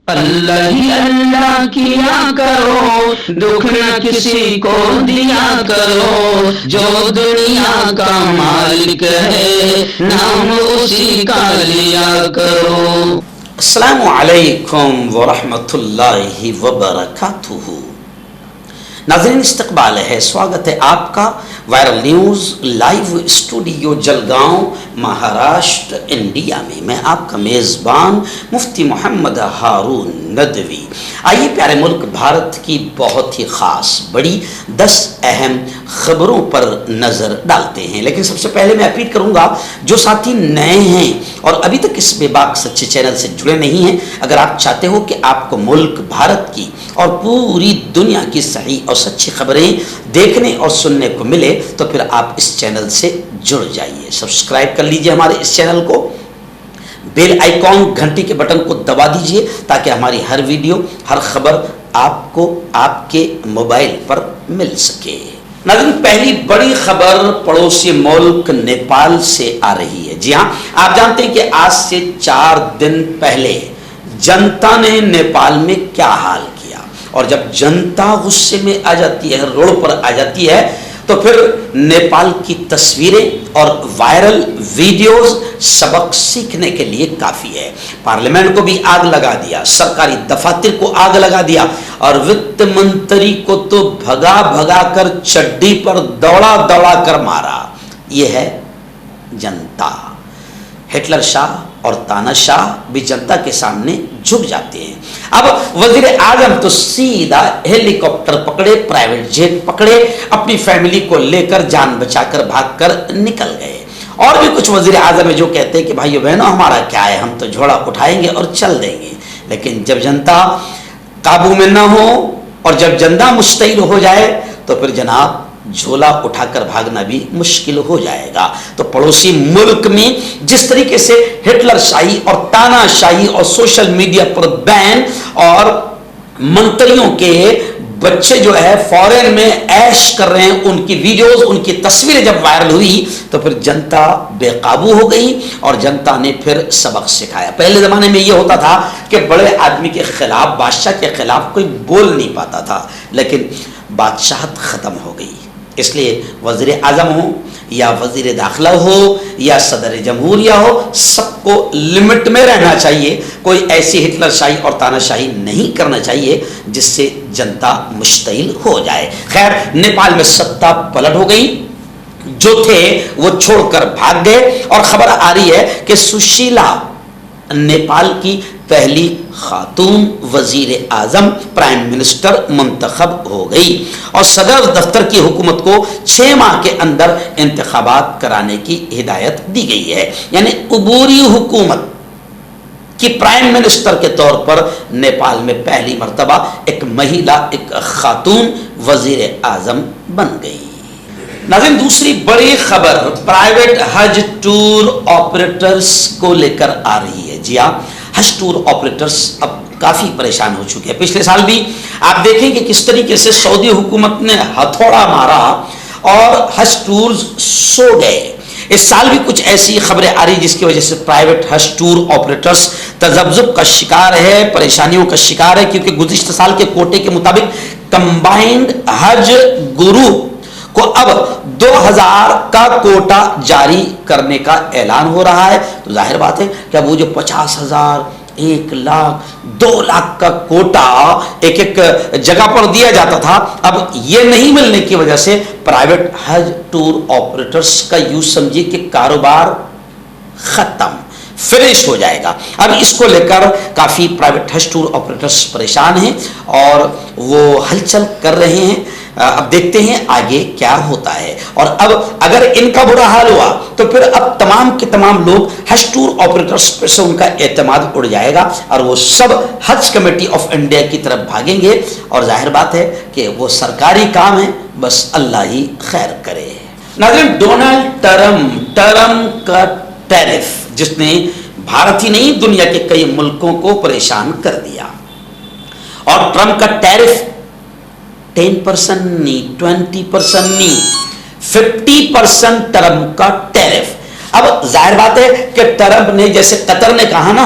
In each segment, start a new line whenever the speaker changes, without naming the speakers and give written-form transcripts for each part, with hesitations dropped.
اللہ ہی اللہ کیا کرو، دکھ نہ کسی کو دیا کرو، جو دنیا کا مالک ہے نام اسی کا لیا کرو۔
السلام علیکم ورحمۃ اللہ وبرکاتہ۔ ناظرین استقبال ہے، سواگت ہے آپ کا viral news live studio Jalgaon Maharashtra India میں۔ میں آپ کا میزبان مفتی محمد ہارون ندوی۔ آئیے پیارے ملک بھارت کی بہت ہی خاص بڑی 10 اہم خبروں پر نظر ڈالتے ہیں، لیکن سب سے پہلے میں اپیل کروں گا جو ساتھی نئے ہیں اور ابھی تک اس بے باک سچے چینل سے جڑے نہیں ہیں، اگر آپ چاہتے ہو کہ آپ کو ملک بھارت کی اور پوری دنیا کی صحیح اور سچی خبریں دیکھنے اور سننے کو ملے تو پھر آپ اس چینل سے جڑ جائیے، سبسکرائب کر لیجئے ہمارے اس چینل کو، بیل آئیکن گھنٹی کے بٹن کو دبا دیجئے تاکہ ہماری ہر ویڈیو ہر خبر آپ کو آپ کے موبائل پر مل سکے۔ ناظرین پہلی بڑی خبر پڑوسی ملک نیپال سے آ رہی ہے۔ جی ہاں، آپ جانتے ہیں کہ آج سے 4 دن پہلے جنتا نے نیپال میں کیا حال کیا، اور جب جنتا غصے میں آ جاتی ہے، روڈ پر آ جاتی ہے، تو پھر نیپال کی تصویریں اور وائرل ویڈیوز سبق سیکھنے کے لیے کافی ہے۔ پارلیمنٹ کو بھی آگ لگا دیا، سرکاری دفاتر کو آگ لگا دیا، اور وت منتری کو تو بھگا بھگا کر چڈی پر دوڑا دوڑا کر مارا۔ یہ ہے جنتا۔ ہٹلر شاہ اور تانا شاہ بھی جنتا کے سامنے جھک جاتے ہیں۔ اب وزیر اعظم تو سیدھا ہیلی کاپٹر پکڑے، پرائیویٹ جیٹ پکڑے، اپنی فیملی کو لے کر جان بچا کر بھاگ کر نکل گئے۔ اور بھی کچھ وزیر اعظم ہے جو کہتے ہیں کہ بھائیو بہنوں ہمارا کیا ہے، ہم تو جھوڑا اٹھائیں گے اور چل دیں گے، لیکن جب جنتا قابو میں نہ ہو اور جب جنتا مشتعل ہو جائے تو پھر جناب جھولا اٹھا کر بھاگنا بھی مشکل ہو جائے گا۔ تو پڑوسی ملک میں جس طریقے سے ہٹلر شاہی اور تانا شاہی اور سوشل میڈیا پر بین اور منتریوں کے بچے جو ہے فورن میں عیش کر رہے ہیں، ان کی ویڈیوز ان کی تصویریں جب وائرل ہوئی تو پھر جنتا بے قابو ہو گئی اور جنتا نے پھر سبق سکھایا۔ پہلے زمانے میں یہ ہوتا تھا کہ بڑے آدمی کے خلاف، بادشاہ کے خلاف کوئی بول نہیں پاتا تھا، لیکن بادشاہت ختم ہو گئی۔ اس لیے وزیر اعظم ہو یا وزیر داخلہ ہو یا صدر جمہوریہ ہو، سب کو لمٹ میں رہنا چاہیے، کوئی ایسی ہٹلر شاہی اور تانا شاہی نہیں کرنا چاہیے جس سے جنتا مشتعل ہو جائے۔ خیر، نیپال میں ستا پلٹ ہو گئی، جو تھے وہ چھوڑ کر بھاگ گئے، اور خبر آ رہی ہے کہ سشیلا نیپال کی پہلی خاتون وزیر اعظم پرائم منسٹر منتخب ہو گئی، اور صدر دفتر کی حکومت کو 6 ماہ کے اندر انتخابات کرانے کی ہدایت دی گئی ہے۔ یعنی عبوری حکومت کی پرائم منسٹر کے طور پر نیپال میں پہلی مرتبہ ایک مہیلا، ایک خاتون وزیر اعظم بن گئی۔ ناظرین دوسری بڑی خبر پرائیویٹ حج ٹور آپریٹرز کو لے کر آ رہی ہے۔ جی ہاں، حج ٹور آپریٹرز اب کافی پریشان ہو چکے ہیں۔ پچھلے سال بھی آپ دیکھیں کہ کس طریقے سے سعودی حکومت نے ہتھوڑا مارا اور حج ٹورز سو گئے۔ اس سال بھی کچھ ایسی خبریں آ رہی جس کی وجہ سے پرائیویٹ حج ٹور آپریٹرز تذبذب کا شکار ہے، پریشانیوں کا شکار ہے، کیونکہ گزشتہ سال کے کوٹے کے مطابق کمبائنڈ حج گروپ کو اب 2000 کا کوٹا جاری کرنے کا اعلان ہو رہا ہے۔ تو ظاہر بات ہے کہ اب وہ جو 50,000، 1 لاکھ، 2 لاکھ کا کوٹا ایک ایک جگہ پر دیا جاتا تھا، اب یہ نہیں ملنے کی وجہ سے پرائیویٹ حج ٹور آپریٹرز کا یوں سمجھیے کہ کاروبار ختم، فنش ہو جائے گا۔ اب اس کو لے کر کافی پرائیویٹ حج ٹور آپریٹرز پریشان ہیں اور وہ ہلچل کر رہے ہیں۔ اب دیکھتے ہیں آگے کیا ہوتا ہے، اور اب اگر ان کا برا حال ہوا تو پھر اب تمام کے تمام لوگ حج ٹور آپریٹرز پر سے ان کا اعتماد اڑ جائے گا اور وہ سب حج کمیٹی آف انڈیا کی طرف بھاگیں گے، اور ظاہر بات ہے کہ وہ سرکاری کام ہے، بس اللہ ہی خیر کرے۔ ناظرین ڈونلڈ ٹرمپ کا ٹیرف جس نے بھارت ہی نہیں دنیا کے کئی ملکوں کو پریشان کر دیا، اور ٹرمپ کا ٹیرف 10% نہیں، 20% نہیں، 50% ٹرمپ کا ٹیرف۔ اب ظاہر بات ہے کہ ٹرمپ نے جیسے قطر نے کہا نا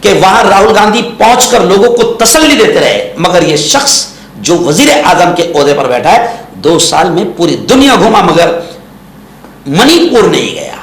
کہ وہاں راہل گاندھی پہنچ کر لوگوں کو تسلی دیتے رہے، مگر یہ شخص جو وزیر اعظم کے عہدے پر بیٹھا ہے 2 سال میں پوری دنیا گھوما مگر منی پور نہیں گیا،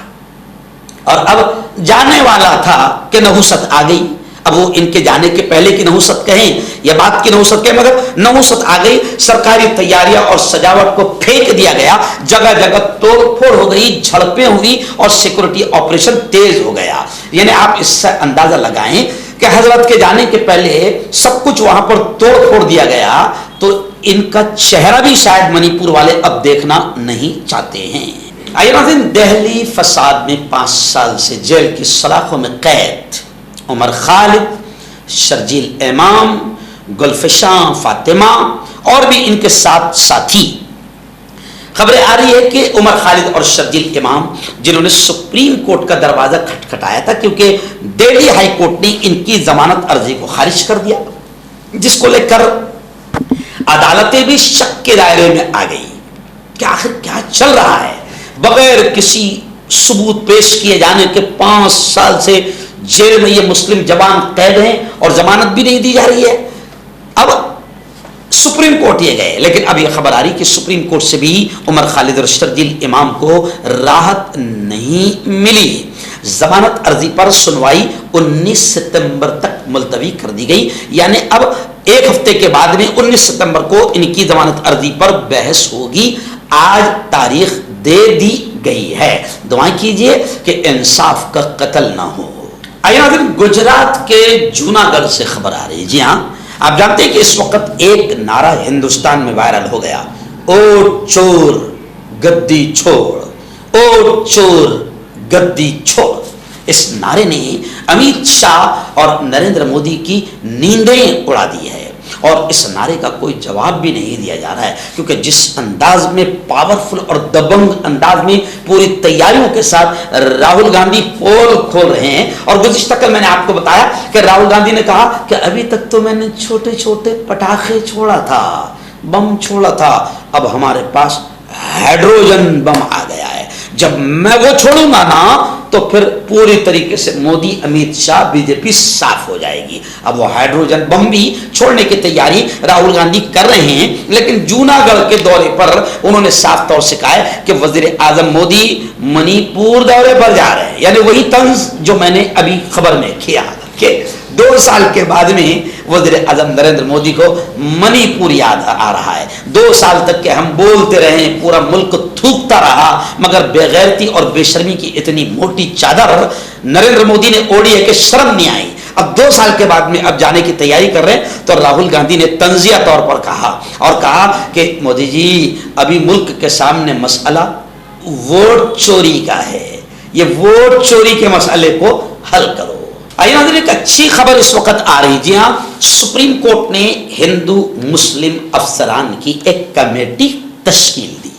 اور اب جانے والا تھا کہ نحوست آ گئی۔ اب وہ ان کے جانے کے پہلے کی نحوست کہیں یا بعد کی نحوست کہیں، مگر نحوست آ گئی، سرکاری تیاریاں اور سجاوٹ کو پھینک دیا گیا، جگہ جگہ توڑ پھوڑ ہو گئی، جھڑپیں ہوئی اور سیکورٹی آپریشن تیز ہو گیا۔ یعنی آپ اس سے اندازہ لگائیں کہ حضرت کے جانے کے پہلے سب کچھ وہاں پر توڑ پھوڑ دیا گیا، تو ان کا چہرہ بھی شاید منی پور والے اب دیکھنا نہیں چاہتے ہیں۔ آئیے ناظرین، دہلی فساد میں 5 سال سے جیل کی سلاخوں میں قید عمر خالد، شرجیل امام، گلفشاں فاطمہ اور بھی ان کے ساتھ ساتھی۔ خبریں آ رہی ہے کہ عمر خالد اور شرجیل امام، جنہوں نے سپریم کورٹ کا دروازہ کھٹکھٹایا تھا کیونکہ دہلی ہائی کورٹ نے ان کی ضمانت عرضی کو خارج کر دیا، جس کو لے کر عدالتیں بھی شک کے دائرے میں آ گئی کہ آخر کیا چل رہا ہے۔ بغیر کسی ثبوت پیش کیے جانے کے 5 سال سے جیل میں یہ مسلم جوان قید ہیں اور ضمانت بھی نہیں دی جا رہی ہے۔ اب سپریم کورٹ یہ گئے، لیکن اب یہ خبر آ رہی کہ سپریم کورٹ سے بھی عمر خالد اور شرجیل امام کو راحت نہیں ملی۔ ضمانت عرضی پر سنوائی 19 ستمبر تک ملتوی کر دی گئی، یعنی اب 1 ہفتے کے بعد میں 19 ستمبر کو ان کی ضمانت عرضی پر بحث ہوگی۔ آج تاریخ دے دی گئی ہے، دعائیں کیجئے کہ انصاف کا قتل نہ ہو۔ آئیے ناظرین، گجرات کے جوناگڑھ سے خبر آ رہی ہے۔ جی ہاں، آپ جانتے ہیں کہ اس وقت ایک نعرہ ہندوستان میں وائرل ہو گیا، اوٹ چور گدی چھوڑ، اوٹ چور گدی چھوڑ۔ اس نعرے نے امیت شاہ اور نریندر مودی کی نیندیں اڑا دی ہے، اور اس نعرے کا کوئی جواب بھی نہیں دیا جا رہا ہے، کیونکہ جس انداز میں پاورفل اور دبنگ انداز میں پوری تیاریوں کے ساتھ راہل گاندھی پول کھول رہے ہیں۔ اور گزشتہ کل میں نے آپ کو بتایا کہ راہل گاندھی نے کہا کہ ابھی تک تو میں نے چھوٹے چھوٹے پٹاخے چھوڑا تھا، بم چھوڑا تھا، اب ہمارے پاس ہائیڈروجن بم آ گیا ہے، جب میں وہ چھوڑوں گا نا تو پھر پوری طریقے سے مودی، امیت شاہ، بی جے پی صاف ہو جائے گی۔ اب وہ ہائیڈروجن بم بھی چھوڑنے کی تیاری راہل گاندھی کر رہے ہیں، لیکن جوناگڑھ کے دورے پر انہوں نے صاف طور سے کہا ہے کہ وزیر اعظم مودی منی پور دورے پر جا رہے ہیں، یعنی وہی طنز جو میں نے ابھی خبر میں کیا کہ 2 سال کے بعد میں وزیر اعظم نریندر مودی کو منی پور یاد آ رہا ہے۔ 2 سال تک کہ ہم بولتے رہے، پورا ملک تھوکتا رہا، مگر بے غیرتی اور بے شرمی کی اتنی موٹی چادر نریندر مودی نے اوڑھی ہے کہ شرم نہیں آئی۔ اب 2 سال کے بعد میں اب جانے کی تیاری کر رہے ہیں، تو راہل گاندھی نے تنزیہ طور پر کہا کہ مودی جی، ابھی ملک کے سامنے مسئلہ ووٹ چوری کا ہے، یہ ووٹ چوری کے مسئلے کو حل کرو۔ آئیے ناظرین، ایک اچھی خبر اس وقت آ رہی، جی ہاں، سپریم کورٹ نے ہندو مسلم افسران کی ایک کمیٹی تشکیل دی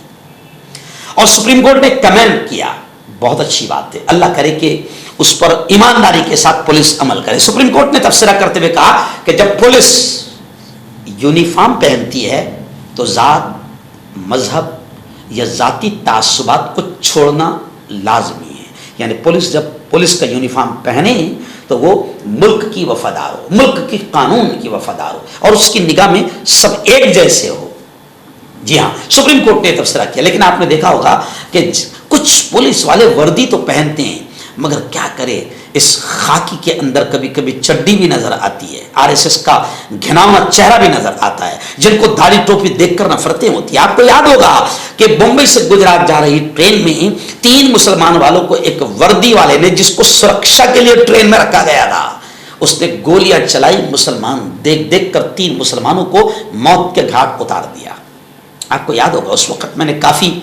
اور سپریم کورٹ نے کمنٹ کیا، بہت اچھی بات ہے، اللہ کرے کہ اس پر ایمانداری کے ساتھ پولیس عمل کرے۔ سپریم کورٹ نے تبصرہ کرتے ہوئے کہا کہ جب پولیس یونیفارم پہنتی ہے تو ذات، مذہب یا ذاتی تعصبات کو چھوڑنا لازمی ہے، یعنی پولیس جب پولیس کا یونیفارم پہنے تو وہ ملک کی وفادار ہو، ملک کی قانون کی وفادار ہو، اور اس کی نگاہ میں سب ایک جیسے ہو۔ جی ہاں، سپریم کورٹ نے تبصرہ کیا، لیکن آپ نے دیکھا ہوگا کہ کچھ پولیس والے وردی تو پہنتے ہیں، مگر کیا کرے، اس خاکی کے اندر کبھی کبھی چڈی بھی نظر آتی ہے، RSS کا گھناؤنا چہرہ بھی نظر آتا ہے، جن کو داڑھی ٹوپی دیکھ کر نفرتیں ہوتی ہیں۔ آپ کو یاد ہوگا کہ بمبئی سے گجرات جا رہی ٹرین میں 3 مسلمان والوں کو ایک وردی والے نے، جس کو سرکشا کے لیے ٹرین میں رکھا گیا تھا، اس نے گولیاں چلائی، مسلمان دیکھ دیکھ کر 3 مسلمانوں کو موت کے گھاٹ اتار دیا۔ آپ کو یاد ہوگا اس وقت میں نے کافی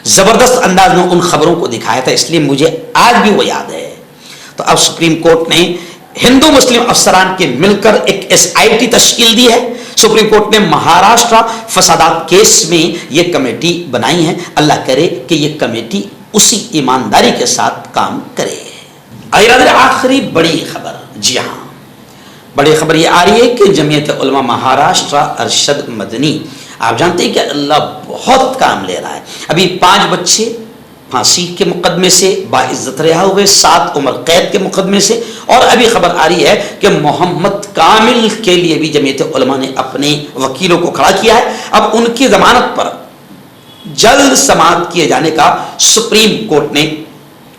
زبردست انداز میں ان خبروں کو دکھایا تھا، اس لیے مجھے آج بھی وہ یاد ہے۔ تو اب سپریم کورٹ نے ہندو مسلم افسران کے مل کر ایک SIT تشکیل دی ہے۔ سپریم کورٹ نے مہاراشٹرا فسادات کیس میں یہ کمیٹی بنائی ہے، اللہ کرے کہ یہ کمیٹی اسی ایمانداری کے ساتھ کام کرے۔ آخری بڑی خبر، جی ہاں، بڑی خبر یہ آ رہی ہے کہ جمعیت علماء مہاراشٹرا ارشد مدنی، آپ جانتے ہیں کہ اللہ بہت کام لے رہا ہے۔ ابھی 5 بچے پھانسی کے مقدمے سے باعزت رہا ہوئے، 7 عمر قید کے مقدمے سے، اور ابھی خبر آ رہی ہے کہ محمد کامل کے لیے بھی جمعیت علماء نے اپنے وکیلوں کو کھڑا کیا ہے. اب ان کی ضمانت پر جلد سماعت کیے جانے کا سپریم کورٹ نے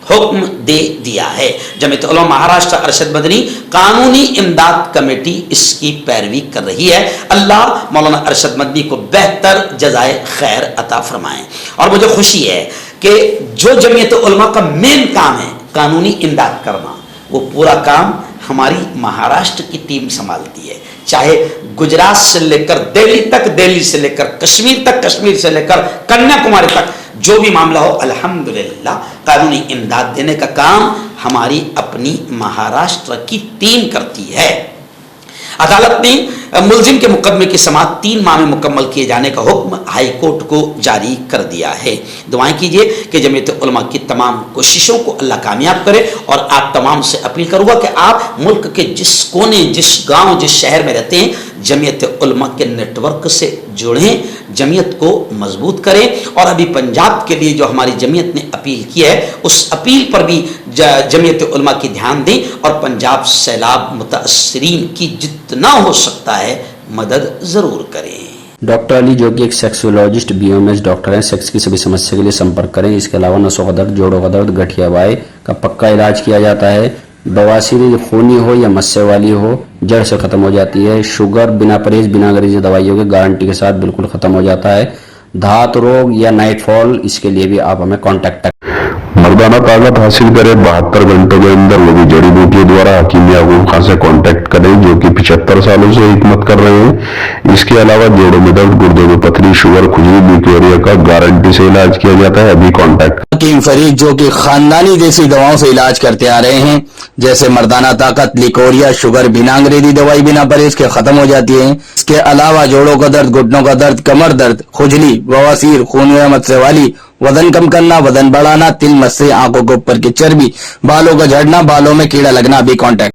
حکم دے دیا ہے. جمعیت علماء مہاراشٹر ارشد مدنی قانونی امداد کمیٹی اس کی پیروی کر رہی ہے. اللہ مولانا ارشد مدنی کو بہتر جزائے خیر عطا فرمائیں. اور مجھے خوشی ہے کہ جو جمعیت علماء کا مین کام ہے قانونی امداد کرنا، وہ پورا کام ہماری مہاراشٹر کی ٹیم سنبھالتی ہے. چاہے گجرات سے لے کر دہلی تک، دہلی سے لے کر کشمیر تک، کشمیر سے لے کر کنیا کماری تک، جو بھی معاملہ ہو الحمدللہ قانونی امداد دینے کا کام ہماری اپنی مہاراشٹر کی ٹیم کرتی ہے. عدالت نے ملزم کے مقدمے کی سماعت 3 ماہ میں مکمل کیے جانے کا حکم ہائی کورٹ کو جاری کر دیا ہے. دعائیں کیجیے کہ جمعیت علماء کی تمام کوششوں کو اللہ کامیاب کرے. اور آپ تمام سے اپیل کروں گا کہ آپ ملک کے جس کونے، جس گاؤں، جس شہر میں رہتے ہیں، جمعیت علماء کے نیٹ ورک سے جڑیں، جمعیت کو مضبوط کریں. اور ابھی پنجاب کے لیے جو ہماری جمعیت نے اپیل کی ہے، اس اپیل پر بھی جمعیت علماء کی دھیان دیں اور پنجاب سیلاب متاثرین کی جتنا ہو سکتا ہے مدد ضرور کریں.
ڈاکٹر علی جو کہ ایک سیکسولوجسٹ BOMS ڈاکٹر ہیں، سیکس کی سبھی سمسیا کے لیے سمپرک کریں. اس کے علاوہ نسوں کا درد، جوڑوں کا درد، گٹھیا وائے کا پکا علاج کیا جاتا ہے. بواسیر خونی ہو یا مسے والی ہو جڑ سے ختم ہو جاتی ہے. شوگر بنا پرہیز، بنا گریزی دوائیوں کے گارنٹی کے ساتھ بالکل ختم ہو جاتا ہے. دھات روگ یا نائٹ فال، اس کے لیے بھی آپ ہمیں کانٹیکٹ کریں.
مردانہ طاقت حاصل کرے 72 گھنٹوں کے اندر، وہ بھی جڑی بوٹیوں دوارا. حکیم یعقوب خان سے کانٹیکٹ کریں جو کہ 75 سالوں سے حکمت کر رہے ہیں. اس کے علاوہ جوڑوں میں درد، گردوں میں پتھری، شوگر، کھجلی، بیکٹیریا کا گارنٹی سے علاج کیا جاتا ہے. ابھی کانٹیکٹ.
حکیم فرید جو کہ خاندانی دیسی دواؤں سے علاج کرتے آ رہے ہیں، جیسے مردانہ طاقت، لیکوریا، شوگر بنا انگریزی دوائی بنا پرہیز کے ختم ہو جاتی ہے. اس کے علاوہ جوڑوں کا درد، گھٹنوں کا درد، کمر درد، کھجلی، بواسیر، خون یا مسے والی، وزن کم کرنا، وزن بڑھانا، تل مسے، آنکھوں کے اوپر کی چربی، بالوں کا جھڑنا، بالوں میں کیڑا لگنا. بھی کانٹیکٹ.